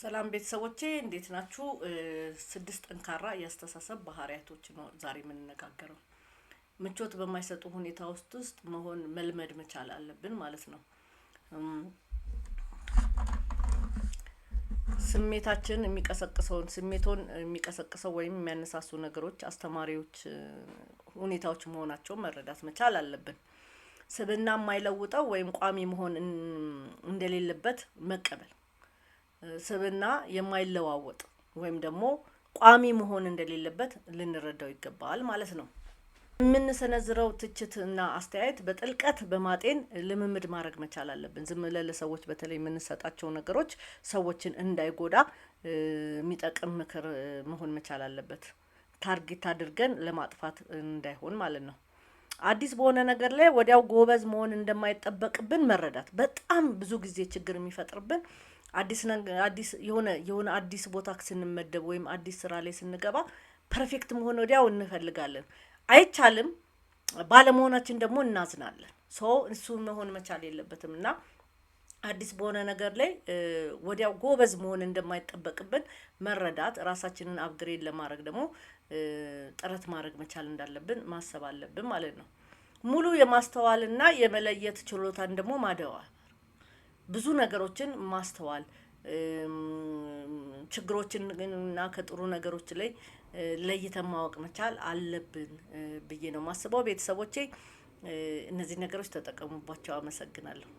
ሰላም ቤተሰቦቼ እንዴት ናችሁ? ስድስት ጠንካራ የአስተሳሰብ ባህሪያቶች ነው ዛሬ የምንነጋገረው። ምቾት በማይሰጡ ሁኔታ ውስጥ መሆን መልመድ መቻል አለብን ማለት ነው። ስሜታችን የሚቀሰቅሰው ወይም የሚያነሳሱ ነገሮች አስተማሪዎች ሁኔታዎች መሆናቸውን መረዳት መቻል አለብን። ስብዕና የማይለውጠው ወይም ቋሚ መሆን እንደሌለበት መቀበል። ስብዕና የማይለዋወጥ ወይም ደግሞ ቋሚ መሆን እንደሌለበት ልንረዳው ይገባል ማለት ነው። የምንሰነዝረው ትችትና አስተያየት በጥልቀት በማጤን ልምምድ ማድረግ መቻል አለብን። ዝም ብለን ለሰዎች በተለይ የምንሰጣቸው ነገሮች ሰዎችን እንዳይጎዳ የሚጠቅም ምክር መሆን መቻል አለበት። ታርጌት አድርገን ለማጥፋት እንዳይሆን ማለት ነው። አዲስ በሆነ ነገር ላይ ወዲያው ጎበዝ መሆን እንደማይጠበቅብን መረዳት በጣም ብዙ ጊዜ ችግር የሚፈጥርብን የሆነ አዲስ ቦታ ስንመደብ ወይም አዲስ ስራ ላይ ስንገባ ፐርፌክት መሆን ወዲያው እንፈልጋለን። አይቻልም። ባለመሆናችን ደግሞ እናዝናለን። እሱ መሆን መቻል የለበትም እና አዲስ በሆነ ነገር ላይ ወዲያው ጎበዝ መሆን እንደማይጠበቅብን መረዳት፣ ራሳችንን አፕግሬድ ለማድረግ ደግሞ ጥረት ማድረግ መቻል እንዳለብን ማሰብ አለብን ማለት ነው። ሙሉ የማስተዋልና የመለየት ችሎታን ደግሞ ማዳበር፣ ብዙ ነገሮችን ማስተዋል፣ ችግሮችን እና ከጥሩ ነገሮች ላይ ለይተን ማወቅ መቻል አለብን ብዬ ነው የማስበው። ቤተሰቦቼ እነዚህ ነገሮች ተጠቀሙባቸው። አመሰግናለሁ።